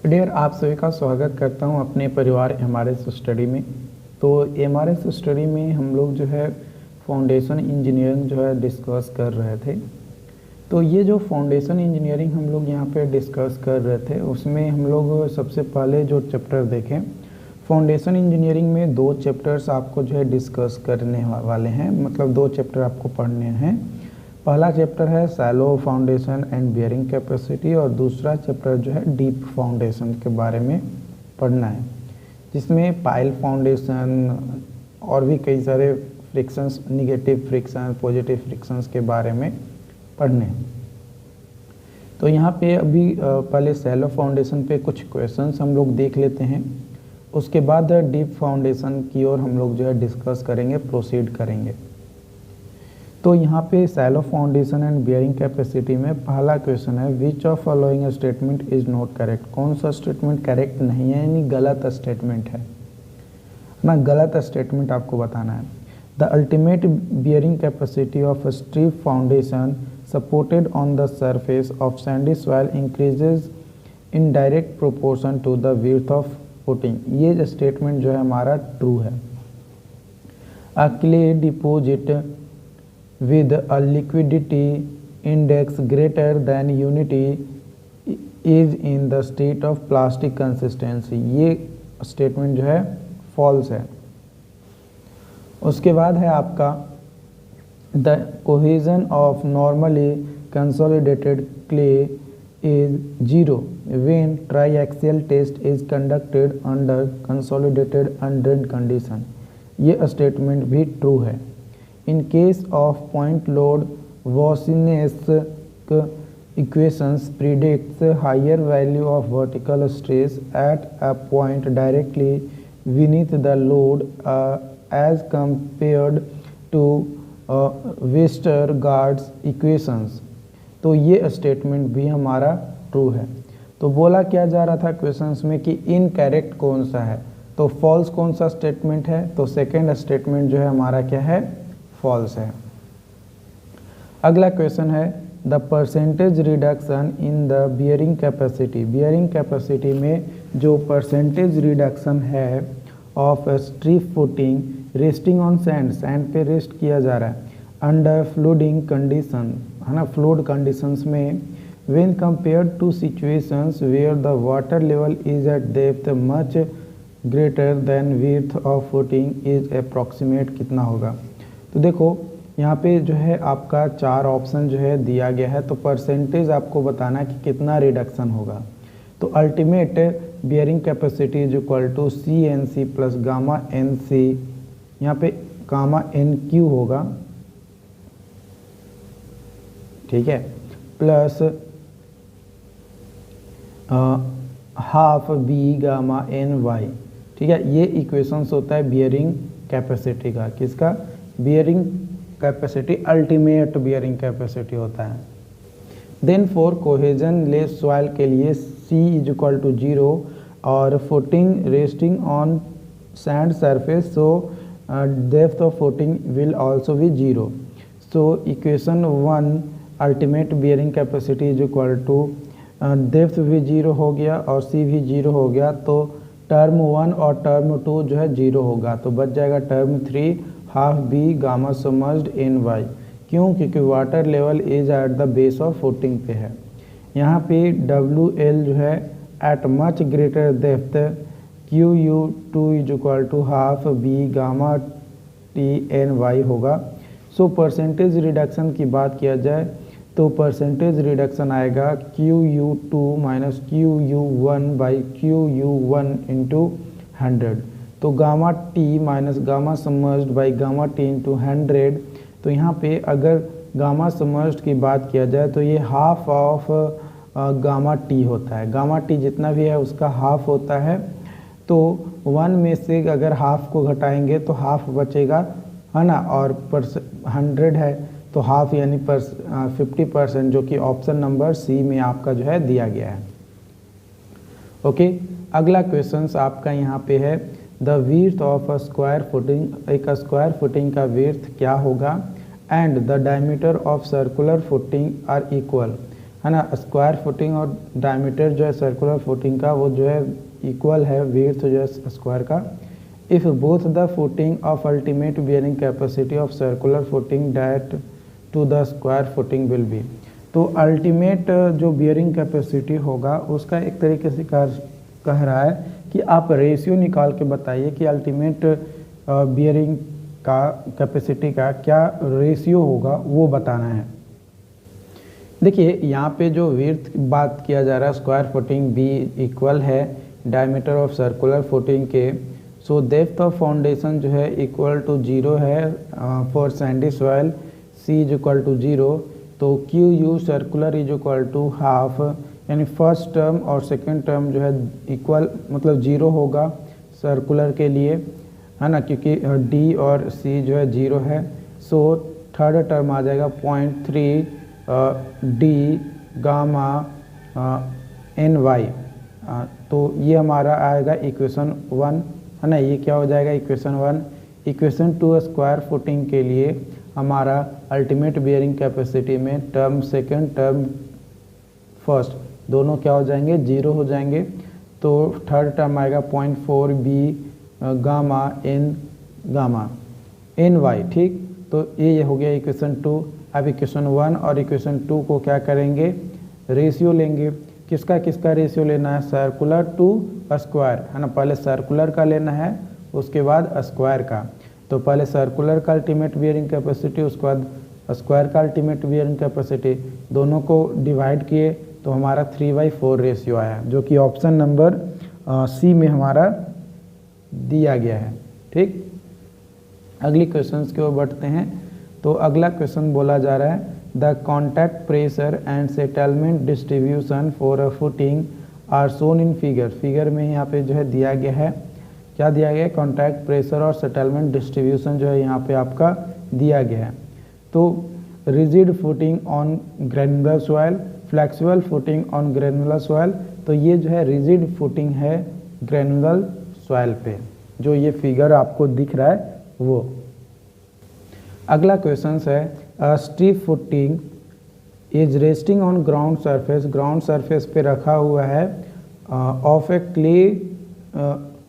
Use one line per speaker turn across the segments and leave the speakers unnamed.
Dear, आप सभी का स्वागत करता हूं अपने परिवार एमआरएस स्टडी में। तो एमआरएस स्टडी में हम लोग जो है फाउंडेशन इंजीनियरिंग जो है डिस्कस कर रहे थे। तो ये जो फाउंडेशन इंजीनियरिंग हम लोग यहाँ पे डिस्कस कर रहे थे, उसमें हम लोग सबसे पहले जो चैप्टर देखें, फाउंडेशन इंजीनियरिंग में 2 चैप्टर्स आपको जो है डिस्कस करने वाले हैं, मतलब 2 चैप्टर आपको पढ़ने हैं। पहला चैप्टर है shallow foundation and bearing capacity और दूसरा चैप्टर जो है डीप फाउंडेशन के बारे में पढ़ना है, जिसमें पाइल फाउंडेशन और भी कई सारे frictions, negative friction, positive frictions के बारे में पढ़ने हैं। तो यहाँ पे अभी पहले शैलो फाउंडेशन पे कुछ क्वेश्चंस हम लोग देख लेते हैं, उसके बाद डीप फाउंडेशन की ओर हम लोग जो है डिस्कस करेंगे, प्रोसीड करेंगे। तो यहाँ पे shallow foundation and bearing capacity में पहला क्वेश्चन है, which of following statement is not correct. कौन सा स्टेटमेंट करेक्ट नहीं है, यानी गलत स्टेटमेंट है ना, गलत स्टेटमेंट आपको बताना है। The ultimate bearing capacity of strip foundation supported on the surface of sandy soil increases in direct proportion to the width of footing. ये स्टेटमेंट जो है हमारा ट्रू है। A clay deposit with a liquidity index greater than unity is in the state of plastic consistency। ये statement जो है false है। उसके बाद है आपका the cohesion of normally consolidated clay is 0 when triaxial test is conducted under consolidated undrained condition। ये statement भी ट्रू है। In case of point load, Vossinesq equations predicts higher value of vertical stress at a point directly beneath the load as compared to Westergaard's equations। तो ये statement भी हमारा true है। तो बोला क्या जा रहा था क्वेश्चंस में कि इनकरेक्ट कौन सा है, तो फॉल्स कौन सा स्टेटमेंट है, तो सेकेंड स्टेटमेंट जो है हमारा क्या है, फॉल्स है। अगला क्वेश्चन है, the percentage reduction in the bearing capacity. Bearing capacity में जो परसेंटेज रिडक्शन है of strip footing resting on sand, sand पे रेस्ट किया जा रहा है अंडर फ्लूडिंग कंडीशन, है ना, फ्लूड कंडीशंस में, when compared to situations where the water level is at depth much greater than width of footing is approximate कितना होगा। तो देखो यहाँ पे जो है आपका 4 ऑप्शन जो है दिया गया है, तो परसेंटेज आपको बताना है कि कितना रिडक्शन होगा। तो ultimate bearing capacity is equal to C N C plus gamma N C, यहाँ पे गामा एन क्यू होगा, ठीक है, plus half B gamma N Y, ठीक है। ये इक्वेशंस होता है बियरिंग कैपेसिटी का, किसका, bearing capacity, ultimate bearing capacity होता है। Then for cohesionless soil के लिए C इज इक्वल टू 0 और footing resting on sand surface, so depth of footing will also be 0। So equation 1 ultimate bearing capacity is equal to depth भी 0 हो गया और C भी 0 हो गया, तो टर्म 1 और टर्म 2 जो है 0 होगा, तो बच जाएगा term 3 half B gamma submerged in Y. क्यों, क्योंकि water level is at the base of footing पे है। यहाँ पे WL जो है at much greater depth QU2 is equal to half B gamma TNY होगा। सो परसेंटेज रिडक्शन की बात किया जाए तो परसेंटेज रिडक्शन आएगा QU2 minus QU1 by QU1 into 100। तो gamma T minus gamma समर्ज्ड by gamma T into 100। तो यहाँ पे अगर गामा समर्ज्ड की बात किया जाए तो ये हाफ ऑफ गामा टी होता है, गामा टी जितना भी है उसका हाफ होता है। तो 1 में से अगर हाफ को घटाएंगे तो हाफ बचेगा, है ना, और 100 है तो हाफ यानी 50%, जो कि ऑप्शन नंबर सी में आपका जो है दिया गया है। ओके, अगला क्वेश्चन आपका यहाँ पे है, the width of a square footing, एक स्क्वायर फुटिंग का विड्थ क्या होगा, and the diameter of circular footing are equal, है ना, स्क्वायर फुटिंग और डायमीटर जो है सर्कुलर फुटिंग का वो जो है इक्वल है विड्थ जो है स्क्वायर का। If both the footing of ultimate bearing capacity of circular footing that to the square footing will be. तो अल्टीमेट जो बियरिंग कैपेसिटी होगा उसका एक तरीके से कह रहा है कि आप रेशियो निकाल के बताइए कि अल्टीमेट बियरिंग का कैपेसिटी का क्या रेशियो होगा वो बताना है। देखिए यहाँ पे जो विड्थ बात किया जा रहा है स्क्वायर फुटिंग बी इक्वल है डायमीटर ऑफ सर्कुलर फुटिंग के। सो डेप्थ ऑफ फाउंडेशन जो है इक्वल टू 0 है for sandy soil, C is equal to 0। तो Q U circular is equal to half, यानी फर्स्ट टर्म और सेकंड टर्म जो है इक्वल मतलब 0 होगा सर्कुलर के लिए, है ना, क्योंकि डी और सी जो है 0 है। सो थर्ड टर्म आ जाएगा 0.3 डी गामा एन वाई। तो ये हमारा आएगा इक्वेशन 1, है ना, ये क्या हो जाएगा इक्वेशन 1। इक्वेशन 2 स्क्वायर फुटिंग के लिए हमारा अल्टीमेट बियरिंग कैपेसिटी में टर्म सेकंड टर्म फर्स्ट दोनों क्या हो जाएंगे 0 हो जाएंगे। तो थर्ड टर्म आएगा 0.4 बी गामा एन वाई, ठीक। तो ये हो गया इक्वेशन 2। अब इक्वेशन 1 और इक्वेशन 2 को क्या करेंगे रेशियो लेंगे। किसका किसका रेशियो लेना है, सर्कुलर टू स्क्वायर, है ना, पहले सर्कुलर का लेना है उसके बाद स्क्वायर का। तो पहले सर्कुलर का अल्टीमेट बियरिंग कैपेसिटी उसके बाद स्क्वायर का अल्टीमेट बियरिंग कैपेसिटी, दोनों को डिवाइड किए तो हमारा 3/4 रेशियो आया, जो कि ऑप्शन नंबर सी में हमारा दिया गया है, ठीक। अगली क्वेश्चंस की ओर बढ़ते हैं। तो अगला क्वेश्चन बोला जा रहा है the contact pressure and settlement distribution for a footing are shown in figure. Figure में यहाँ पे जो है दिया गया है, क्या दिया गया है, कॉन्टैक्ट प्रेशर और सेटलमेंट डिस्ट्रीब्यूशन जो है यहाँ पे आपका दिया गया है। तो rigid footing on granular soil, flexible footing on granular soil. तो ये जो है रिजिड फुटिंग है ग्रेनुलर सॉइल पे, जो ये फिगर आपको दिख रहा है वो। अगला क्वेश्चन है strip footing is resting on ground surface, ground surface पे रखा हुआ है of A clay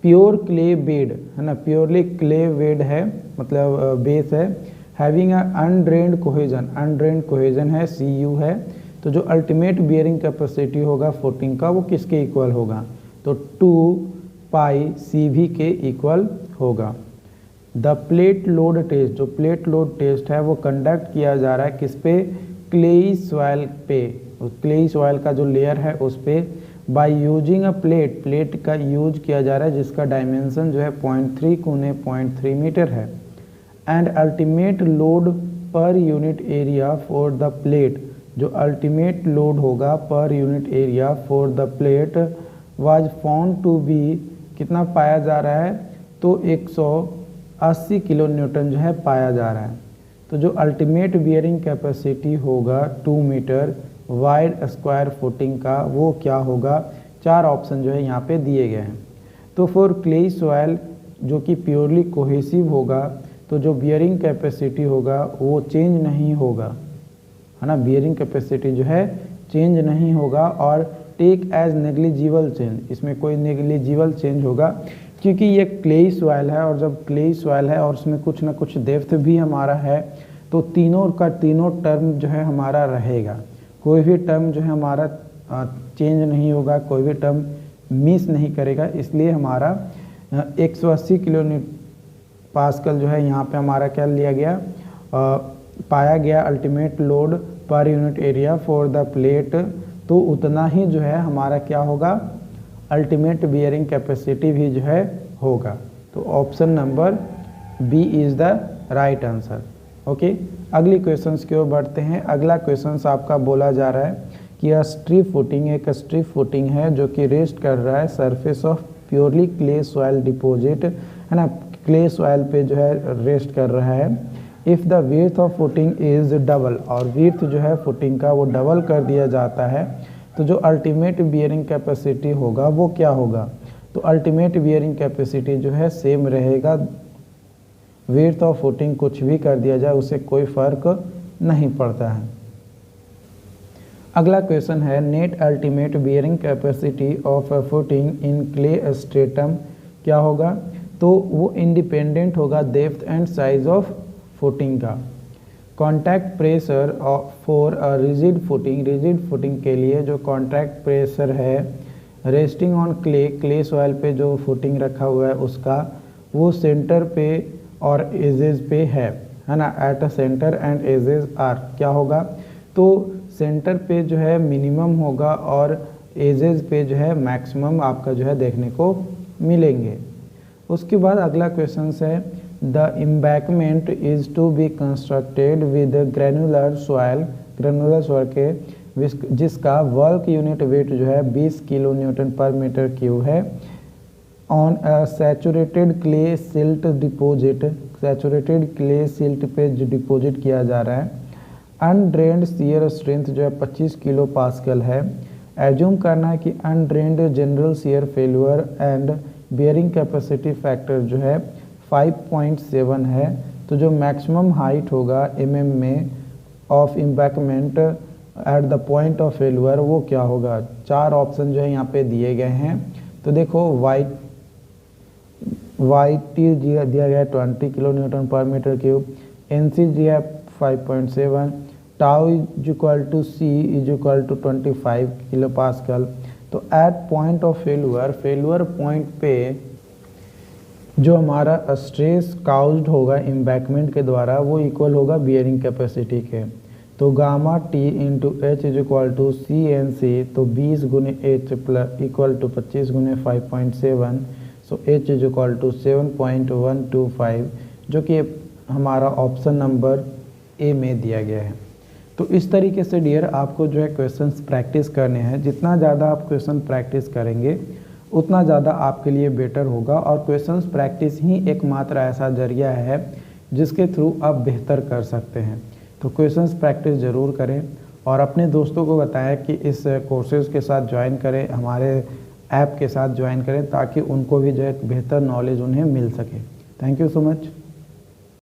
pure clay bed, है ना, प्योरली क्ले बेड है मतलब बेस है, हैविंग अ अनड्रेन्ड कोहेजन, अनड्रेन्ड कोहेजन है CU है। तो जो अल्टीमेट बियरिंग कैपेसिटी होगा फुटिंग का वो किसके इक्वल होगा, तो 2πCV के इक्वल होगा। द प्लेट लोड टेस्ट, जो प्लेट लोड टेस्ट है वो कंडक्ट किया जा रहा है किस पे, क्लेई सॉइल पे, क्लेई सॉइल का जो लेयर है उस पे। By using a plate, plate का यूज किया जा रहा है जिसका डायमेंशन जो है 0.3 × 0.3 मीटर है। And ultimate load per unit area for the plate, जो अल्टीमेट लोड होगा per unit area for the plate was found to be, कितना पाया जा रहा है, तो 180 किलो न्यूटन जो है पाया जा रहा है। तो जो अल्टीमेट बियरिंग कैपेसिटी होगा 2 मीटर वाइड स्क्वायर फुटिंग का वो क्या होगा, 4 ऑप्शन जो है यहाँ पे दिए गए हैं। तो फॉर क्लेई सॉइल जो कि प्योरली कोहेसिव होगा तो जो बियरिंग कैपेसिटी होगा वो चेंज नहीं होगा, है ना, बियरिंग कैपेसिटी जो है चेंज नहीं होगा। और टेक एज नेग्लिजिबल चेंज, इसमें कोई नेग्लिजिबल चेंज होगा क्योंकि ये क्लेई सॉइल है, और जब क्लेई सॉइल है और उसमें कुछ ना कुछ डेप्थ भी हमारा है तो तीनों का तीनों टर्म जो है हमारा रहेगा, कोई भी टर्म जो है हमारा चेंज नहीं होगा, कोई भी टर्म मिस नहीं करेगा। इसलिए हमारा 180 किलो पास्कल जो है यहाँ पे हमारा क्या लिया गया, पाया गया ultimate load per unit area for the plate. तो उतना ही जो है हमारा क्या होगा, अल्टीमेट बियरिंग कैपेसिटी भी जो है होगा। तो option number B is the right answer. Okay, अगली क्वेश्चंस की ओर बढ़ते हैं। अगला क्वेश्चंस आपका बोला जा रहा है कि स्ट्रिप फुटिंग, एक स्ट्रिप फुटिंग है जो कि रेस्ट कर रहा है surface of purely clay soil deposit, है ना, क्ले सॉइल पे जो है रेस्ट कर रहा है। If the width of footing is double, और विड्थ जो है फुटिंग का वो डबल कर दिया जाता है, तो जो अल्टीमेट बियरिंग कैपेसिटी होगा वो क्या होगा, तो अल्टीमेट बियरिंग कैपेसिटी जो है सेम रहेगा, विड्थ ऑफ फुटिंग कुछ भी कर दिया जाए उससे कोई फर्क नहीं पड़ता है। अगला क्वेश्चन है net ultimate bearing capacity of footing in clay stratum क्या होगा? तो वो इंडिपेंडेंट होगा depth and size of footing का। Contact pressure for a rigid footing के लिए जो कॉन्टैक्ट प्रेशर है रेस्टिंग ऑन क्ले सॉइल पे जो फुटिंग रखा हुआ है उसका, वो सेंटर पे और एजेस पे है ना, at a centre and edges are क्या होगा? तो सेंटर पे जो है मिनिमम होगा और एजेस पे जो है मैक्सिमम आपका जो है देखने को मिलेंगे। उसके बाद अगला क्वेश्चन है the embankment is to be constructed with granular soil के जिसका वर्क यूनिट वेट जो है 20 kilo newton per metre cube है on a saturated clay silt पे जो डिपॉजिट किया जा रहा है। अनड्रेन्ड शियर स्ट्रेंथ जो है 25 किलो पास्कल है। एज्यूम करना है कि undrained general shear failure and bearing capacity factor जो है 5.7 है। तो जो मैक्सिमम हाइट होगा mm में of embankment at the point of failure वो क्या होगा? 4 ऑप्शन जो है यहाँ पे दिए गए हैं। तो देखो वाई टी दिया गया है 20 kilo newton per metre cube, N C दिया है 5.7, tau is equal to C is equal to 25 kilo pascal. तो at point of failure point पे जो हमारा स्ट्रेस काउज्ड होगा एम्बैंकमेंट के द्वारा वो इक्वल होगा बियरिंग कैपेसिटी के। तो gamma T into H is equal to C N C, तो 20 गुने एच प्लस इक्वल टू 25 गुने 5.7, so H is equal to 7.125 जो कि हमारा ऑप्शन नंबर ए में दिया गया है। तो इस तरीके से डियर आपको जो है क्वेश्चंस प्रैक्टिस करने हैं। जितना ज़्यादा आप क्वेश्चन प्रैक्टिस करेंगे उतना ज़्यादा आपके लिए बेटर होगा, और क्वेश्चंस प्रैक्टिस ही एकमात्र ऐसा जरिया है जिसके थ्रू आप बेहतर कर सकते हैं। तो क्वेश्चंस प्रैक्टिस ज़रूर करें और अपने दोस्तों को बताएं कि इस कोर्सेज़ के साथ ज्वाइन करें, हमारे ऐप के साथ ज्वाइन करें, ताकि उनको भी जो है बेहतर नॉलेज उन्हें मिल सके। Thank you so much.